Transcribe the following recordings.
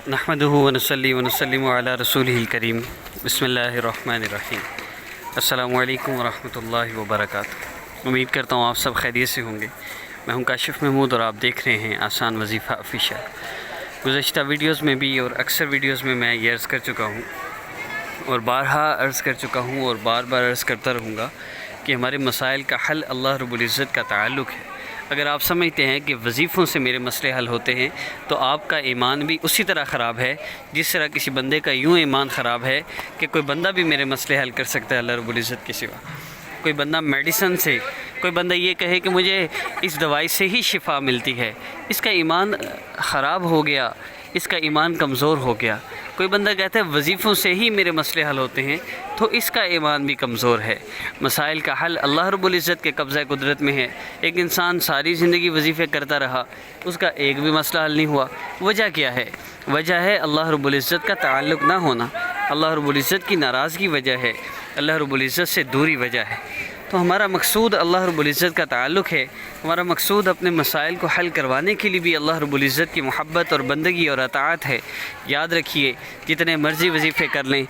نحمدہ ونصلی ونسلم علی رسولہ الکریم بسم اللہ الرحمن الرحیم۔ السلام علیکم ورحمۃ اللہ وبرکاتہ۔ امید کرتا ہوں آپ سب خیریت سے ہوں گے۔ میں ہوں کاشف محمود اور آپ دیکھ رہے ہیں آسان وظیفہ آفیشیل۔ گزشتہ ویڈیوز میں بھی اور اکثر ویڈیوز میں یہ عرض کر چکا ہوں اور بارہا عرض کر چکا ہوں اور بار بار عرض کرتا رہوں گا کہ ہمارے مسائل کا حل اللہ رب العزت کا تعلق ہے۔ اگر آپ سمجھتے ہیں کہ وظیفوں سے میرے مسئلے حل ہوتے ہیں تو آپ کا ایمان بھی اسی طرح خراب ہے جس طرح کسی بندے کا یوں ایمان خراب ہے کہ کوئی بندہ بھی میرے مسئلے حل کر سکتا ہے اللہ رب العزت کے سوا۔ کوئی بندہ میڈیسن سے، کوئی بندہ یہ کہے کہ مجھے اس دوائی سے ہی شفا ملتی ہے، اس کا ایمان خراب ہو گیا، اس کا ایمان کمزور ہو گیا۔ کوئی بندہ کہتا ہے وظیفوں سے ہی میرے مسئلے حل ہوتے ہیں تو اس کا ایمان بھی کمزور ہے۔ مسائل کا حل اللہ رب العزت کے قبضہ قدرت میں ہے۔ ایک انسان ساری زندگی وظیفے کرتا رہا، اس کا ایک بھی مسئلہ حل نہیں ہوا۔ وجہ کیا ہے؟ وجہ ہے اللہ رب العزت کا تعلق نہ ہونا، اللہ رب العزت کی ناراضگی وجہ ہے، اللہ رب العزت سے دوری وجہ ہے۔ تو ہمارا مقصود اللہ رب العزت کا تعلق ہے۔ ہمارا مقصود اپنے مسائل کو حل کروانے کے لیے بھی اللہ رب العزت کی محبت اور بندگی اور اطاعت ہے۔ یاد رکھیے، جتنے مرضی وظیفے کر لیں،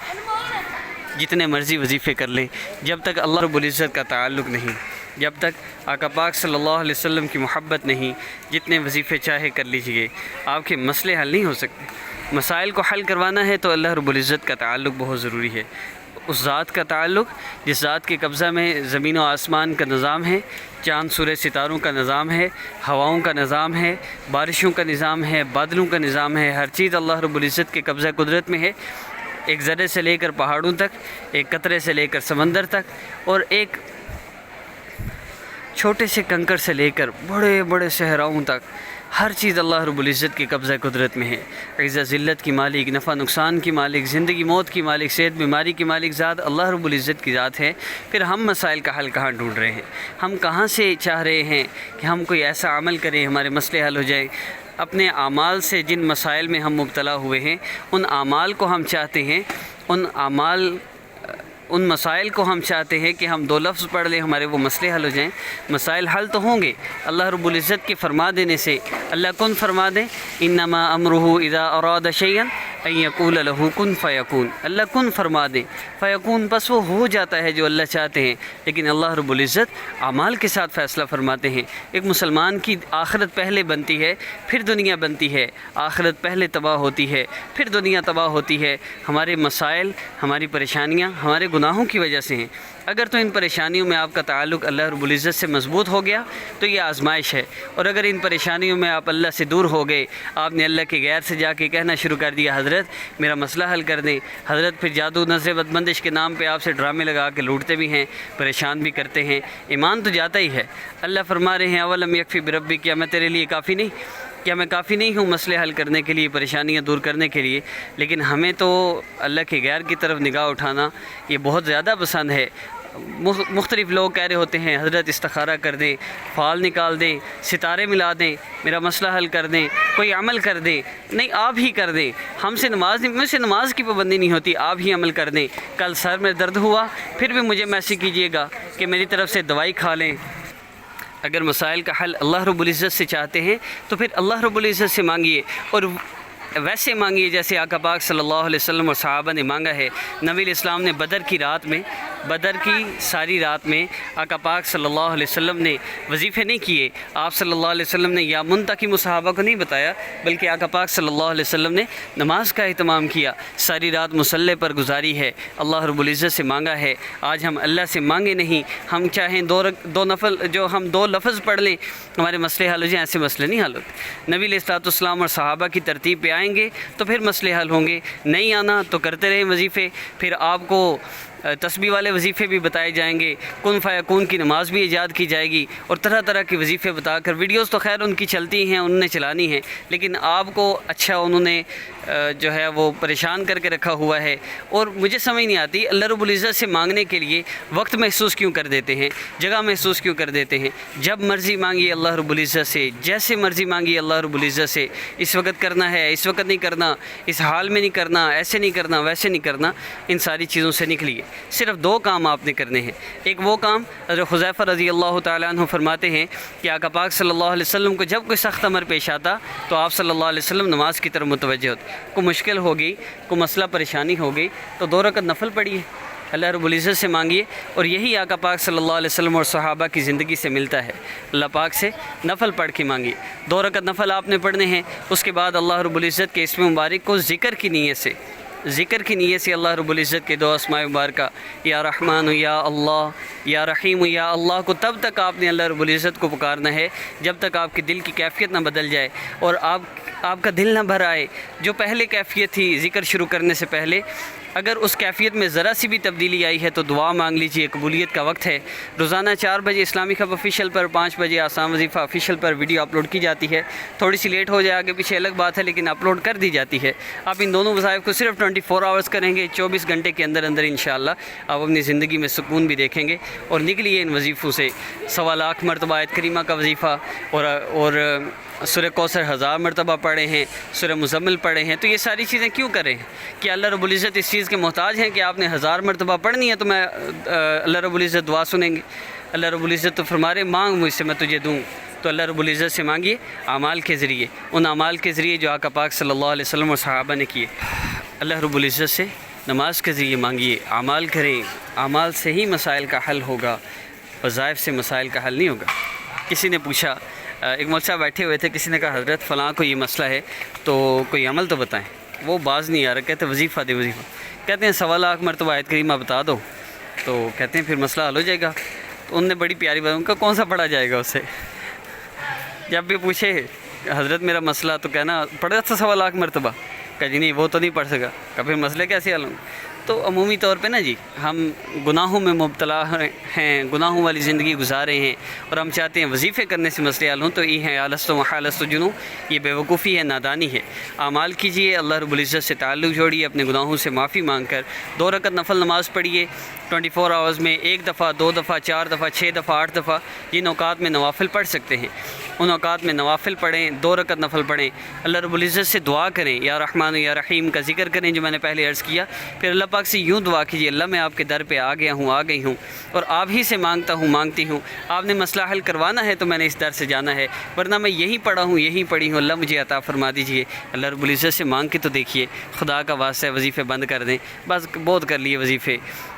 جتنے مرضی وظیفے کر لیں، جب تک اللہ رب العزت کا تعلق نہیں، جب تک آقا پاک صلی اللہ علیہ وسلم کی محبت نہیں، جتنے وظیفے چاہے کر لیجئے، آپ کے مسئلے حل نہیں ہو سکتے۔ مسائل کو حل کروانا ہے تو اللہ رب العزت کا تعلق بہت ضروری ہے۔ اس ذات کا تعلق جس ذات کے قبضہ میں زمین و آسمان کا نظام ہے، چاند سورج ستاروں کا نظام ہے، ہواؤں کا نظام ہے، بارشوں کا نظام ہے، بادلوں کا نظام ہے، ہر چیز اللہ رب العزت کے قبضہ قدرت میں ہے۔ ایک ذرے سے لے کر پہاڑوں تک، ایک قطرے سے لے کر سمندر تک، اور ایک چھوٹے سے کنکر سے لے کر بڑے بڑے صحراؤں تک، ہر چیز اللہ رب العزت کی قبضہ قدرت میں ہے۔ عزت ذلت کی مالک، نفع نقصان کی مالک، زندگی موت کی مالک، صحت بیماری کی مالک ذات اللہ رب العزت کی ذات ہے۔ پھر ہم مسائل کا حل کہاں ڈھونڈ رہے ہیں؟ ہم کہاں سے چاہ رہے ہیں کہ ہم کوئی ایسا عمل کریں ہمارے مسئلے حل ہو جائیں؟ اپنے اعمال سے جن مسائل میں ہم مبتلا ہوئے ہیں ان اعمال کو ہم چاہتے ہیں، ان مسائل کو ہم چاہتے ہیں کہ ہم 2 لفظ پڑھ لیں ہمارے وہ مسئلے حل ہو جائیں۔ مسائل حل تو ہوں گے اللہ رب العزت کے فرما دینے سے۔ اللہ کن فرما دیں، انما امرہ اذا اراد شیئا ان یقول له کن فیکون۔ اللہ کن فرما دیں، فیکون، بس وہ ہو جاتا ہے جو اللہ چاہتے ہیں۔ لیکن اللہ رب العزت اعمال کے ساتھ فیصلہ فرماتے ہیں۔ ایک مسلمان کی آخرت پہلے بنتی ہے پھر دنیا بنتی ہے، آخرت پہلے تباہ ہوتی ہے پھر دنیا تباہ ہوتی ہے۔ ہمارے مسائل، ہماری پریشانیاں ہمارے گناہوں کی وجہ سے ہیں۔ اگر تو ان پریشانیوں میں آپ کا تعلق اللہ رب العزت سے مضبوط ہو گیا تو یہ آزمائش ہے، اور اگر ان پریشانیوں میں آپ اللہ سے دور ہو گئے، آپ نے اللہ کے غیر سے جا کے کہنا شروع کر دیا حضرت میرا مسئلہ حل کر دیں، حضرت پھر جادو نظر بد بندش کے نام پہ آپ سے ڈرامے لگا کے لوٹتے بھی ہیں، پریشان بھی کرتے ہیں، ایمان تو جاتا ہی ہے۔ اللہ فرما رہے ہیں اولم یکفی بربک، کیا میں تیرے لیے کافی نہیں؟ کیا میں کافی نہیں ہوں مسئلے حل کرنے کے لیے، پریشانیاں دور کرنے کے لیے؟ لیکن ہمیں تو اللہ کے غیر کی طرف نگاہ اٹھانا یہ بہت زیادہ پسند ہے۔ مختلف لوگ کہہ رہے ہوتے ہیں حضرت استخارہ کر دیں، فال نکال دیں، ستارے ملا دیں، میرا مسئلہ حل کر دیں، کوئی عمل کر دیں۔ نہیں، آپ ہی کر دیں، ہم سے نماز کی پابندی نہیں ہوتی، آپ ہی عمل کر دیں۔ کل سر میں درد ہوا پھر بھی مجھے میسج کیجیے گا کہ میری طرف سے دوائی کھا لیں۔ اگر مسائل کا حل اللہ رب العزت سے چاہتے ہیں تو پھر اللہ رب العزت سے مانگیے، اور ویسے مانگیے جیسے آقا پاک صلی اللہ علیہ وسلم اور صحابہ نے مانگا ہے۔ نبی الاسلام نے بدر کی ساری رات میں آقا پاک صلی اللہ علیہ وسلم نے وظیفے نہیں کیے۔ آپ صلی اللہ علیہ وسلم نے یا منتقم صحابہ کو نہیں بتایا، بلکہ آقا پاک صلی اللہ علیہ وسلم نے نماز کا اہتمام کیا، ساری رات مصلی پر گزاری ہے، اللہ رب العزت سے مانگا ہے۔ آج ہم اللہ سے مانگے نہیں، ہم چاہیں ہم 2 لفظ پڑھ لیں ہمارے مسئلے حل ہو جائیں، ایسے مسئلے نہیں حل ہوتے۔ نبی علیہ الصلوۃ والسلام اور صحابہ کی ترتیب پہ آئیں گے تو پھر مسئلے حل ہوں گے، نہیں آنا تو کرتے رہیں وظیفے۔ پھر آپ کو تسبیح والے وظیفے بھی بتائے جائیں گے، کن فیکون کی نماز بھی ایجاد کی جائے گی، اور طرح طرح کے وظیفے بتا کر ویڈیوز تو خیر ان کی چلتی ہیں، انہوں نے چلانی ہیں، لیکن آپ کو اچھا انہوں نے جو ہے وہ پریشان کر کے رکھا ہوا ہے۔ اور مجھے سمجھ نہیں آتی اللہ رب العزت سے مانگنے کے لیے وقت محسوس کیوں کر دیتے ہیں، جگہ محسوس کیوں کر دیتے ہیں؟ جب مرضی مانگیے اللہ رب العزت سے، جیسے مرضی مانگیے اللہ رب العزت سے۔ اس وقت کرنا ہے، اس وقت نہیں کرنا، اس حال میں نہیں کرنا، ایسے نہیں کرنا، ویسے نہیں کرنا، ان ساری چیزوں سے نکلیے۔ صرف 2 کام آپ نے کرنے ہیں۔ ایک وہ کام حضرت حذیفہ رضی اللہ تعالیٰ عنہ فرماتے ہیں کہ آقا پاک صلی اللہ علیہ وسلم کو جب کوئی سخت امر پیش آتا تو آپ صلی اللہ علیہ وسلم نماز کی طرف متوجہ ہوتے۔ کوئی مشکل ہو گئی، کوئی مسئلہ پریشانی ہو گئی تو 2 رکعت نفل پڑھیے، اللہ رب العزت سے مانگیے، اور یہی آقا پاک صلی اللہ علیہ وسلم اور صحابہ کی زندگی سے ملتا ہے۔ اللہ پاک سے نفل پڑھ کے مانگیے، 2 رکعت نفل آپ نے پڑھنے ہیں۔ اس کے بعد اللہ رب العزت کے اسم مبارک کو ذکر کی نیت سے اللہ رب العزت کے 2 اسماء مبارکہ یا رحمان یا اللہ یا رحیم یا اللہ کو تب تک آپ نے اللہ رب العزت کو پکارنا ہے جب تک آپ کے دل کی کیفیت نہ بدل جائے اور آپ کا دل نہ بھر آئے۔ جو پہلے کیفیت تھی ذکر شروع کرنے سے پہلے، اگر اس کیفیت میں ذرا سی بھی تبدیلی آئی ہے تو دعا مانگ لیجئے، قبولیت کا وقت ہے۔ روزانہ 4 بجے اسلامک ہب آفیشیل پر، 5 بجے آسام وظیفہ آفیشیل پر ویڈیو اپلوڈ کی جاتی ہے۔ تھوڑی سی لیٹ ہو جائے آگے پیچھے الگ بات ہے، لیکن اپلوڈ کر دی جاتی ہے۔ آپ ان دونوں وظائف کو صرف 24 آورز کریں گے، 24 گھنٹے کے اندر انشاءاللہ آپ اپنی زندگی میں سکون بھی دیکھیں گے۔ اور نکلیے ان وظیفوں سے، 1.25 لاکھ مرتبہ آیت کریمہ کا وظیفہ اور سورہ کوثر 1000 مرتبہ پڑھے ہیں، سورہ مزمل پڑھے ہیں۔ تو یہ ساری چیزیں کیوں کریں؟ کہ اللہ رب العزت اس چیز کے محتاج ہیں کہ آپ نے 1000 مرتبہ پڑھنی ہے تو میں اللہ رب العزت دعا سنیں گے؟ اللہ رب العزت تو فرما رہے مانگ مجھ سے میں تجھے دوں۔ تو اللہ رب العزت سے مانگیے اعمال کے ذریعے، ان اعمال کے ذریعے جو آقا پاک صلی اللہ علیہ وسلم اور صحابہ نے کیے۔ اللہ رب العزت سے نماز کے ذریعے مانگیے، اعمال کریں، اعمال سے ہی مسائل کا حل ہوگا، وظائف سے مسائل کا حل نہیں ہوگا۔ کسی نے پوچھا، ایک مولوی صاحب بیٹھے ہوئے تھے، کسی نے کہا حضرت فلاں کو یہ مسئلہ ہے تو کوئی عمل تو بتائیں۔ وہ باز نہیں آ رہا، کہتے وظیفہ دے وظیفہ، کہتے ہیں 1.25 لاکھ مرتبہ آیت کریمہ بتا دو، تو کہتے ہیں پھر مسئلہ حل ہو جائے گا۔ تو ان نے بڑی پیاری بات، ان کا کون سا پڑھا جائے گا اس سے؟ جب بھی پوچھے حضرت میرا مسئلہ تو کہنا پڑھا تھا 1.25 لاکھ مرتبہ، کہ جی نہیں وہ تو نہیں پڑھ سکا، کہ پھر مسئلے کیسے حل ہوں؟ تو عمومی طور پہ نا جی ہم گناہوں میں مبتلا ہیں، گناہوں والی زندگی گزارے ہیں، اور ہم چاہتے ہیں وظیفے کرنے سے مسئلے حل ہوں، تو یہ ہے آلست و محالست و جنوں، یہ بے وقوفی ہے، نادانی ہے۔ اعمال کیجئے، اللہ رب العزت سے تعلق جوڑیے، اپنے گناہوں سے معافی مانگ کر 2 رکعت نفل نماز پڑھیے 24 آورز میں، 1 دفعہ، 2 دفعہ، 4 دفعہ، 6 دفعہ، 8 دفعہ، جن اوقات میں نوافل پڑھ سکتے ہیں ان اوقات میں نوافل پڑھیں، 2 رکعت نفل پڑھیں، اللہ رب العزت سے دعا کریں، یا رحمان یا رحیم کا ذکر کریں جو میں نے پہلے عرض کیا۔ پھر اللہ پاک سے یوں دعا کیجیے، اللہ میں آپ کے در پہ آ گیا ہوں، آ گئی ہوں، اور آپ ہی سے مانگتا ہوں، مانگتی ہوں، آپ نے مسئلہ حل کروانا ہے تو میں نے اس در سے جانا ہے، ورنہ میں یہی پڑھا ہوں، یہی پڑھی ہوں، اللہ مجھے عطا فرما دیجیے۔ اللہ رب العزت سے مانگ کے تو دیکھیے، خدا کا واسطہ ہے وظیفے بند کر دیں، بس بہت کر لیے وظیفے،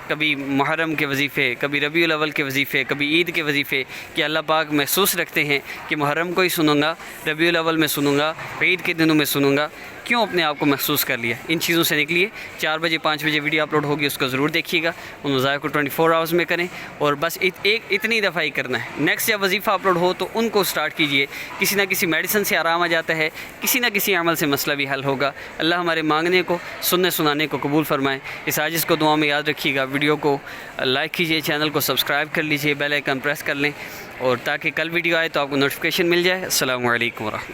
کبھی محرم کے وظیفے، کبھی ربیع الاول کے وظیفے، کبھی عید کے وظیفے، کہ اللہ پاک محسوس رکھتے ہیں کہ محرم کو ہی سنوں گا، ربیع الاول میں سنوں گا، عید کے دنوں میں سنوں گا، کیوں اپنے آپ کو محسوس کر لیا؟ ان چیزوں سے نکلیے۔ 4 بجے 5 بجے ویڈیو اپلوڈ ہوگی، اس کو ضرور دیکھیے گا، ان وظائف کو 24 آورز میں کریں، اور بس اتنی دفعہ ہی کرنا ہے۔ نیکسٹ جب وظیفہ اپلوڈ ہو تو ان کو سٹارٹ کیجئے، کسی نہ کسی میڈیسن سے آرام آ جاتا ہے، کسی نہ کسی عمل سے مسئلہ بھی حل ہوگا۔ اللہ ہمارے مانگنے کو، سننے سنانے کو قبول فرمائے۔ اس عاجز کو دعا میں یاد رکھیے گا، ویڈیو کو لائک کیجئے، چینل کو سبسکرائب کر لیجئے، بیل آئیکن پریس کر لیں، اور تاکہ کل ویڈیو آئے تو آپ کو نوٹیفیکیشن مل جائے۔ السلام علیکم ورحمۃ اللہ۔